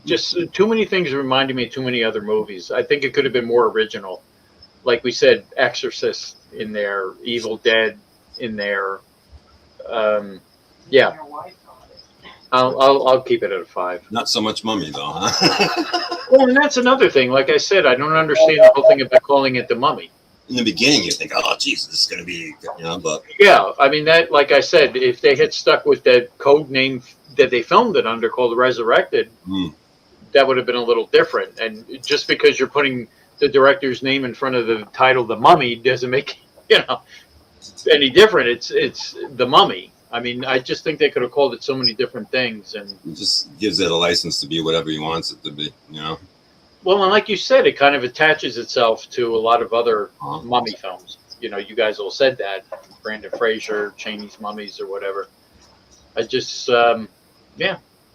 just too many things reminded me of too many other movies. I think it could have been more original. Like we said, Exorcist in there, Evil Dead in there. Yeah, I'll keep it at a 5. Not so much Mummy though, huh? Well, and that's another thing. Like I said, I don't understand the whole thing about calling it the Mummy. In the beginning, you think, "Oh, Jesus, this is going to be," but yeah, I mean that. Like I said, if they had stuck with that code name that they filmed it under, called Resurrected, that would have been a little different. And just because you're putting the director's name in front of the title, The Mummy, doesn't make any different. It's The Mummy. I mean, I just think they could have called it so many different things, and it just gives it a license to be whatever he wants it to be. Well, and like you said, it kind of attaches itself to a lot of other mummy films. You guys all said that. Brandon Fraser, Cheney's Mummies, or whatever. I just, I'm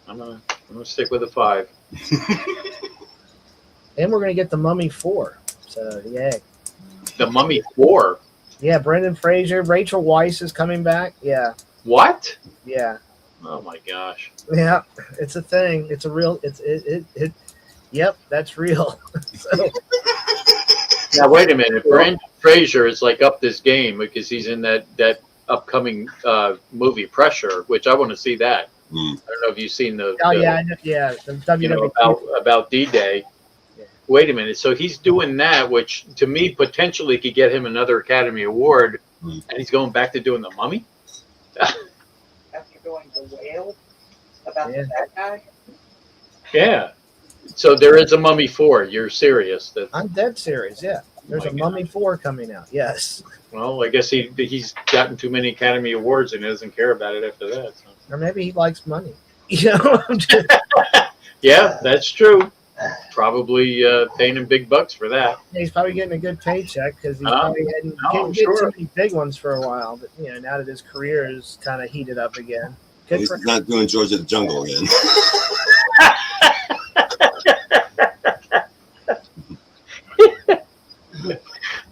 gonna stick with a 5. And we're gonna get the Mummy 4. So yeah. The Mummy 4. Yeah, Brendan Fraser, Rachel Weisz is coming back. Yeah, What? yeah, Oh my gosh. yeah. It's a thing. It's a real. It. Yep, that's real. So Now wait a minute. Brandon Fraser is like up this game because he's in that upcoming movie Pressure, which I want to see that. Mm. I don't know if you've seen oh yeah, I know, yeah. The about D-Day. Yeah. Wait a minute. So he's doing that, which to me potentially could get him another Academy Award, Mm. and he's going back to doing the Mummy. After going to Whale about Yeah. that guy. Yeah. So there is a Mummy 4. You're serious? That I'm dead serious. Yeah, there's my a Mummy 4 coming out. Yes, well, I guess he's gotten too many Academy Awards and he doesn't care about it after that. So. or maybe he likes money. You know, Yeah, that's true. Probably paying him big bucks for that. he's probably getting a good paycheck because he's Oh, probably hadn't I'm getting sure. too many big ones for a while. But you know, now that his career is kind of heated up again, At good least for he's not doing George of the Jungle again.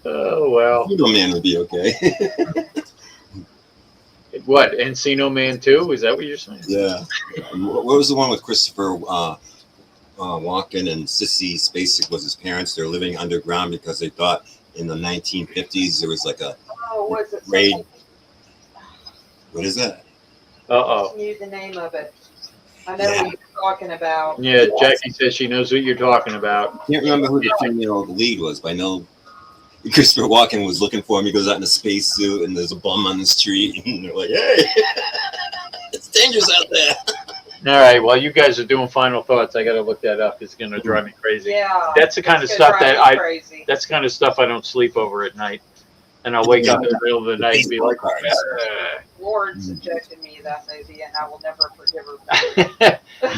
Oh well. Eagle Man would be okay. What, Encino Man 2? Is that what you're saying? Yeah. What was the one with Christopher Walken and Sissy Spacek was his parents? They're living underground because they thought in the 1950s there was like a Oh, was it? raid. What is that? Uh-oh. Knew the name of it. I know what you're talking about. Yeah, Jackie says she knows what you're talking about. Can't remember who the female lead was, but I know Christopher Walken was looking for him. He goes out in a spacesuit and there's a bum on the street and they're like, "Hey, it's dangerous out there." All right, while you guys are doing final thoughts, I got to look that up. It's going to drive me crazy. Yeah. That's the kind of it's stuff gonna that drive me I crazy. that's the kind of stuff I don't sleep over at night. And I'll wake up in the middle of the night and be like, Lord subjected me to that movie, and I will never forgive her.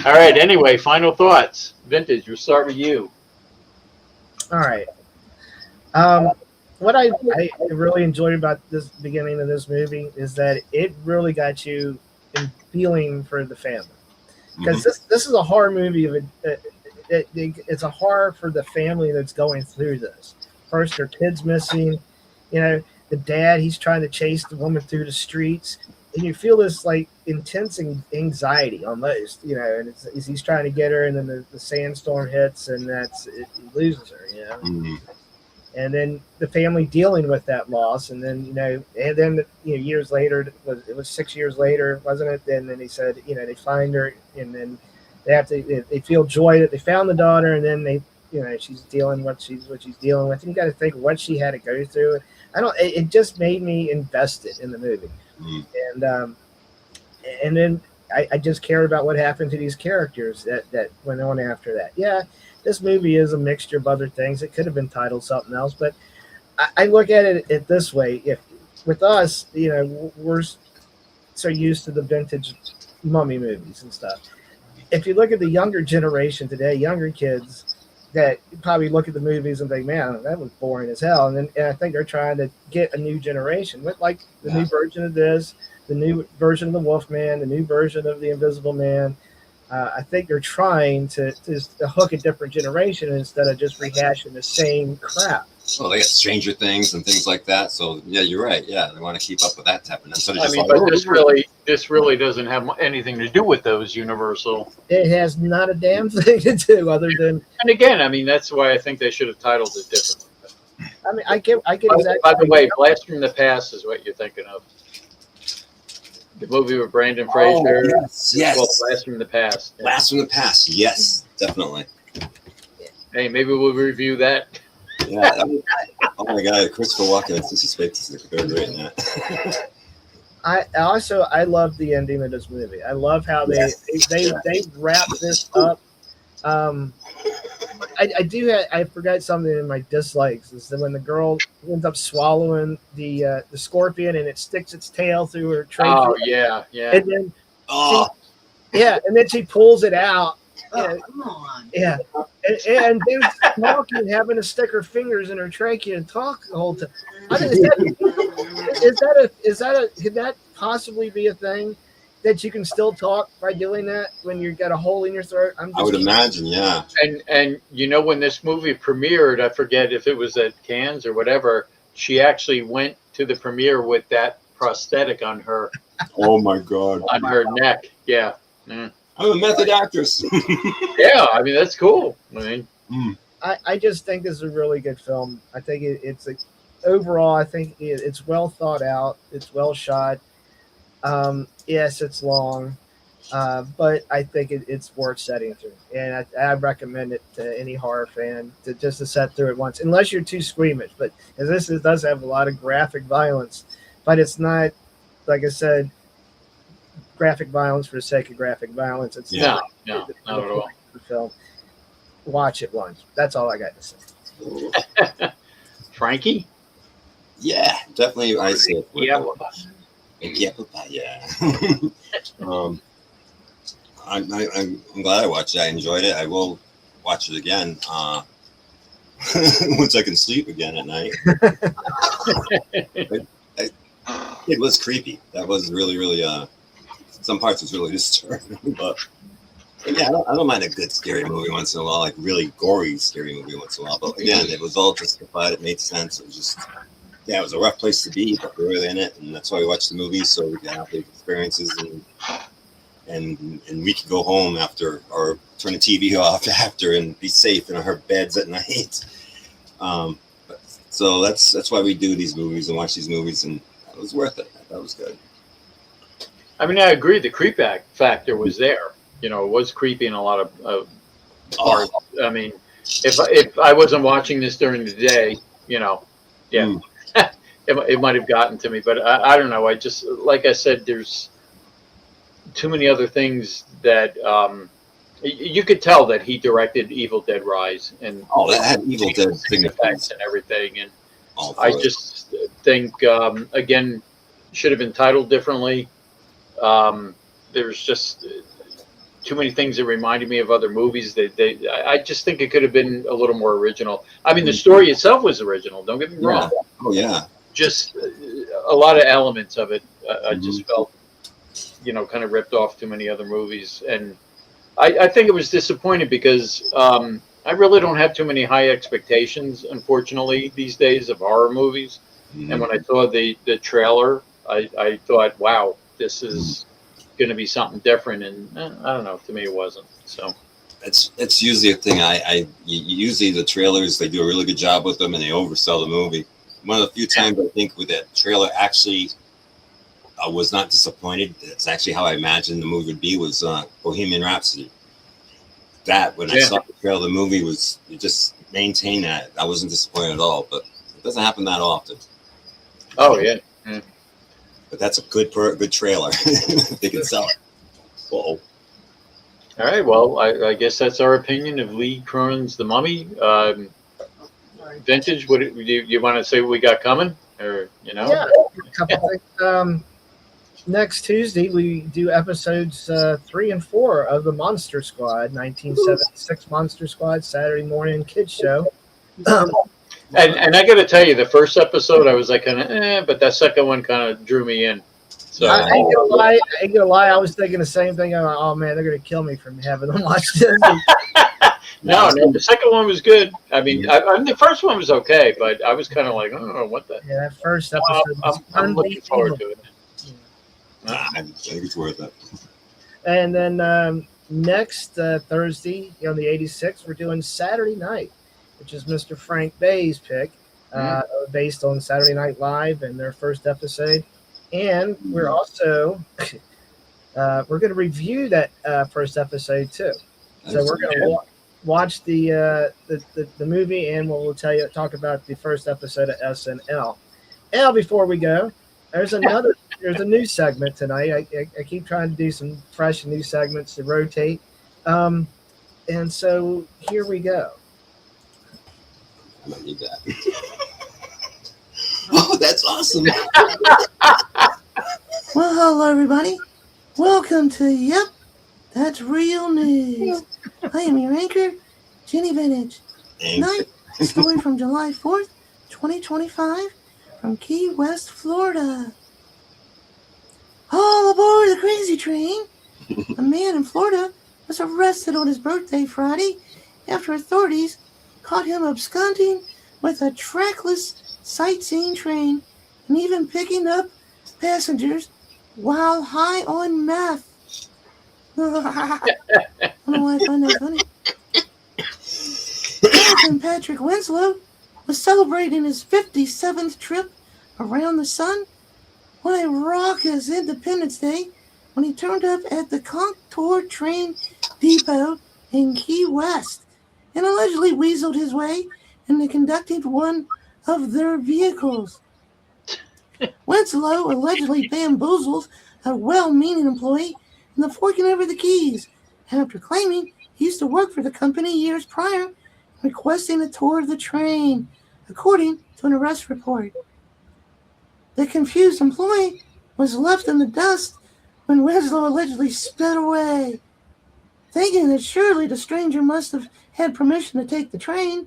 all right, anyway, final thoughts. Vintage, we'll start with you. All right. What I really enjoyed about this beginning of this movie is that it really got you in feeling for the family, because this is a horror movie of it's a horror for the family that's going through this. First, their kid's missing. You know, the dad, he's trying to chase the woman through the streets, and you feel this like intense anxiety almost. You know, and he's trying to get her, and then the sandstorm hits, and he loses her. You know. Mm-hmm. And then the family dealing with that loss, and then years later, it was 6 years later, wasn't it? And then he said, they find her, and then they feel joy that they found the daughter, and then she's dealing what she's dealing with. And you got to think what she had to go through. It just made me invested in the movie, and then I just cared about what happened to these characters that went on after that. Yeah. This movie is a mixture of other things. It could have been titled something else, but I look at it this way: if with us, we're so used to the vintage mummy movies and stuff. If you look at the younger generation today, younger kids that probably look at the movies and think, "Man, that was boring as hell," and I think they're trying to get a new generation with like the new version of this, the new version of the Wolfman, the new version of the Invisible Man. I think they're trying to hook a different generation instead of just rehashing the same crap. Well, they got Stranger Things and things like that. So yeah, you're right. Yeah, they want to keep up with that type of thing. So But this really doesn't have anything to do with those Universal. It has not a damn thing to do other than. And again, that's why I think they should have titled it differently. I get exactly. By the way, Blast from the Past is what you're thinking of. The movie with Brendan Fraser. Oh, yes. Well, Blast from the Past. Yeah. Blast from the Past. Yes, definitely. Hey, maybe we'll review that. Yeah. Oh my God, Christopher Walken and Sissy Spacek are great in that. I love the ending of this movie. I love how they wrap this up. I forgot something in my dislikes is that when the girl ends up swallowing the scorpion and it sticks its tail through her trachea. Oh yeah. And then and then she pulls it out. Oh, come on. Yeah, and then talking, having to stick her fingers in her trachea and talk the whole time. I mean, could that possibly be a thing that you can still talk by doing that when you've got a hole in your throat? I would imagine, yeah. And when this movie premiered, I forget if it was at Cannes or whatever, she actually went to the premiere with that prosthetic on her Oh my God. neck. Yeah. Mm. I'm a method actress. Yeah, I mean that's cool. I mean, I just think this is a really good film. I think it's overall. I think it's well thought out. It's well shot. Yes, it's long, but I think it's worth setting through, and I recommend it to any horror fan to set through it once, unless you're too squeamish. But because does have a lot of graphic violence, but it's not, like I said, graphic violence for the sake of graphic violence. It's Yeah. no, not at all. the film. Watch it once. That's all I got to say. Frankie? Yeah, definitely. I say it. Yeah. Yeah. I'm glad I watched it. I enjoyed it. I will watch it again once I can sleep again at night. It was creepy. That was really some parts was really disturbing, but yeah, I don't mind a good scary movie once in a while, like really gory scary movie once in a while. But again, it was all justified. It made sense. It was just, yeah, it was a rough place to be, but we were in it, and that's why we watched the movie, so we could have the experiences, and we could go home after, or turn the TV off after, and be safe in our beds at night. So that's why we do these movies and watch these movies, and it was worth it. That was good. I mean, I agree. The creep factor was there. You know, it was creepy in a lot of parts. I mean, if I wasn't watching this during the day, you know, yeah, it might have gotten to me. But I don't know. I just, like I said, there's too many other things that you could tell that he directed Evil Dead Rise and that had Evil Dead effects and everything. And I just think again, should have been titled differently. There's just too many things that reminded me of other movies. I just think it could have been a little more original. I mean, the story itself was original. Don't get me wrong. Oh yeah. Just a lot of elements of it. I just felt, you know, kind of ripped off too many other movies, and I think it was disappointing because I really don't have too many high expectations, unfortunately, these days of horror movies. And when I saw the trailer, I thought, wow, this is going to be something different, and I don't know. To me, it wasn't. So it's usually a thing. Usually the trailers, they do a really good job with them, and they oversell the movie. One of the few times I think with that trailer actually I was not disappointed. It's actually how I imagined the movie would be, was Bohemian Rhapsody. That when I saw the trailer, the movie was, it just maintained that. I wasn't disappointed at all, but it doesn't happen that often. Oh yeah. But that's a good trailer. They can sell it. Whoa. All right. Well, I guess that's our opinion of Lee Cronn's The Mummy. Vintage. What do you want to say? What we got coming, or you know? Yeah, a couple things. Next Tuesday we do episodes 3 and 4 of the Monster Squad, 1976 Monster Squad Saturday morning kids show. And I got to tell you, the first episode I was like kind of, but that second one kind of drew me in. So I ain't gonna lie. I was thinking the same thing. Oh man, they're gonna kill me from having them watch this. No, the second one was good. I mean, the first one was okay, but I was kind of like, oh, what the? Yeah, that first episode. I'm looking forward to it. I think it's worth it. And then next Thursday on the 86th, we're doing Saturday Night, which is Mr. Frank Bay's pick, based on Saturday Night Live and their first episode. And we're also we're going to review that first episode too. So we're going to watch the movie, and we'll talk about the first episode of SNL. Now, before we go, there's a new segment tonight. I keep trying to do some fresh new segments to rotate, and so here we go. I might need that. Oh, that's awesome. Well, hello, everybody. Welcome to Yep, That's Real News. I am your anchor, Jenny Vintage. Tonight, a story from July 4th, 2025, from Key West, Florida. All aboard the crazy train. A man in Florida was arrested on his birthday Friday after authorities caught him absconding with a trackless sightseeing train and even picking up passengers while high on meth. I don't know why I find that funny. Captain Patrick Winslow was celebrating his 57th trip around the sun on a raucous Independence Day when he turned up at the Contour train depot in Key West and allegedly weaseled his way into conducting one of their vehicles. Winslow allegedly bamboozled a well-meaning employee into forking over the keys after claiming he used to work for the company years prior, requesting a tour of the train, according to an arrest report. The confused employee was left in the dust when Winslow allegedly sped away. Thinking that surely the stranger must have had permission to take the train.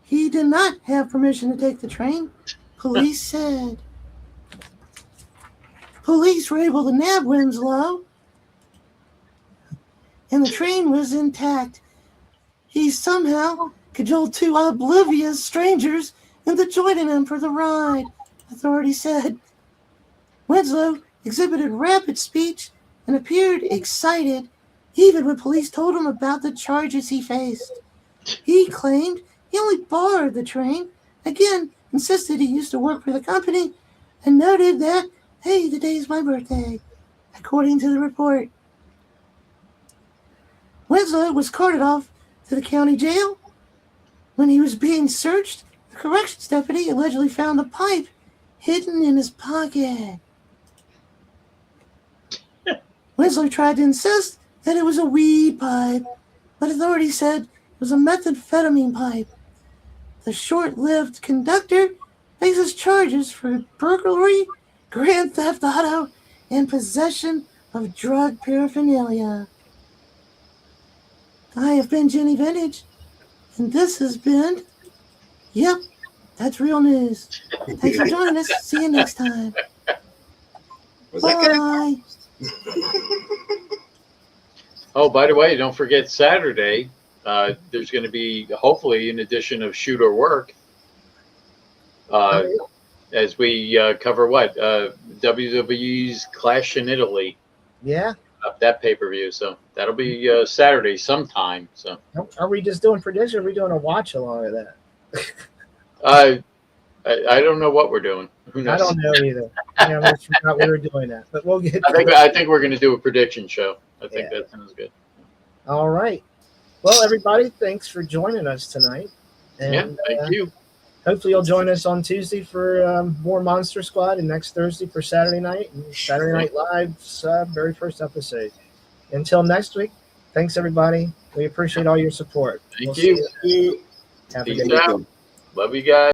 He did not have permission to take the train, police said. Police were able to nab Winslow, and the train was intact. He somehow cajoled two oblivious strangers into joining him for the ride, authorities said. Winslow exhibited rapid speech and appeared excited, even when police told him about the charges he faced. He claimed he only borrowed the train, again insisted he used to work for the company, and noted that, hey, today's my birthday, according to the report. Winslow was carted off to the county jail. When he was being searched, a corrections deputy allegedly found a pipe hidden in his pocket. Winslow tried to insist that it was a weed pipe, but authorities said it was a methamphetamine pipe. The short-lived conductor faces charges for burglary, grand theft auto, and possession of drug paraphernalia. I have been Jenny Vintage, and this has been, Yep, That's Real News. Thanks for joining us. See you next time. Bye. Oh, by the way, don't forget Saturday. There's going to be hopefully an edition of Shoot or Work as we cover what WWE's Clash in Italy. Yeah. That pay-per-view. So that'll be Saturday sometime. So are we just doing predictions? Or are we doing a watch along of that? I don't know what we're doing. Who knows? I don't know either. I almost forgot we were doing that, but we'll get. I think we're going to do a prediction show. I think that sounds good. All right. Well, everybody, thanks for joining us tonight. And, thank you. Hopefully, you'll join us on Tuesday for more Monster Squad, and next Thursday for Saturday Night and Saturday Night Live's very first episode. Until next week, thanks everybody. We appreciate all your support. Thank you. Have a Peace good out. Love you guys.